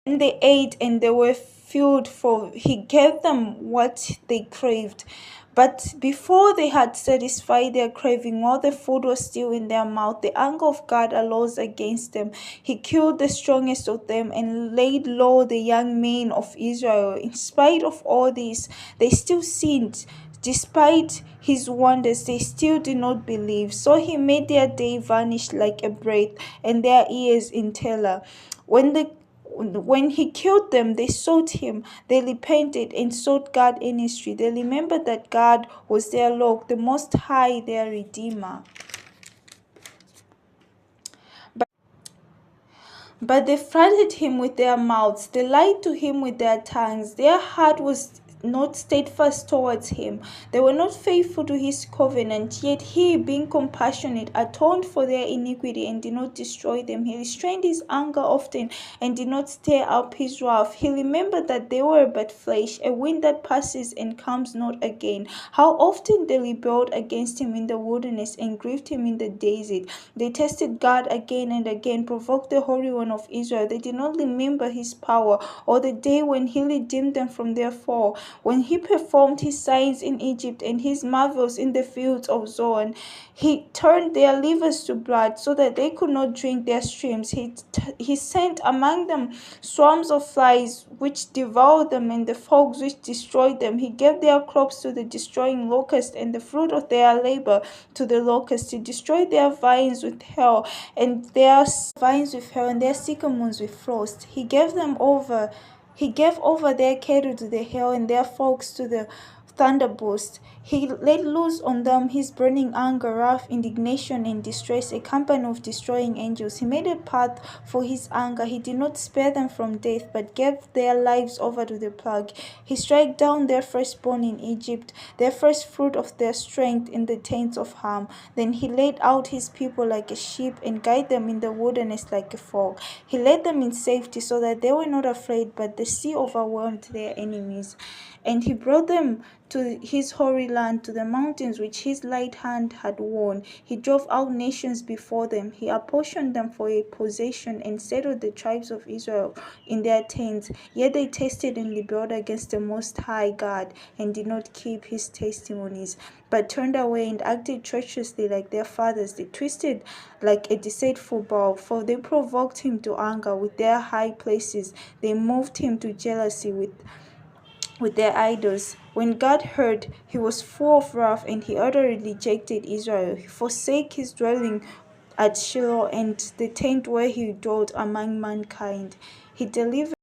And they ate and they were filled, for he gave them what they craved. But before they had satisfied their craving, while the food was still in their mouth, the anger of God arose against them. He killed the strongest of them and laid low the young men of Israel. In spite of all this, they still sinned. Despite his wonders, they still did not believe. So he made their day vanish like a breath, and their years in terror. When he killed them, they sought him. They repented and sought God earnestly. They remembered that God was their Lord, the Most High, their Redeemer. But they flattered him with their mouths, they lied to him with their tongues. Their heart was not steadfast towards him. They were not faithful to his covenant. Yet he, being compassionate, atoned for their iniquity and did not destroy them. He restrained his anger often and did not stir up his wrath. He remembered that they were but flesh, a wind that passes and comes not again. How often they rebelled against him in the wilderness and grieved him in the desert. They tested God again and again, provoked the Holy One of Israel. They did not remember his power or the day when he redeemed them from their fall, when he performed his signs in Egypt and his marvels in the fields of Zoan. He turned their rivers to blood so that they could not drink their streams. He sent among them swarms of flies which devoured them, and the frogs which destroyed them. He gave their crops to the destroying locust, and the fruit of their labor to the locust. He destroyed their vines with hail, and their vines with hail, and their sycamores with frost. He gave over their cattle to the hail, and their flocks to the thunderbolts. He let loose on them his burning anger, wrath, indignation, and distress, a company of destroying angels. He made a path for his anger. He did not spare them from death, but gave their lives over to the plague. He struck down their firstborn in Egypt, their first fruit of their strength in the tents of Ham. Then he laid out his people like a sheep and guided them in the wilderness like a flock. He led them in safety so that they were not afraid, but the sea overwhelmed their enemies. And he brought them to his holy land, to the mountains which his right hand had won. He drove out nations before them. He apportioned them for a possession and settled the tribes of Israel in their tents. Yet they tested and rebelled against the Most High God and did not keep his testimonies, but turned away and acted treacherously like their fathers. They twisted like a deceitful bow, for they provoked him to anger with their high places. They moved him to jealousy with their idols. When God heard, he was full of wrath, and he utterly rejected Israel. He forsake his dwelling at Shiloh and the tent where he dwelt among mankind. He delivered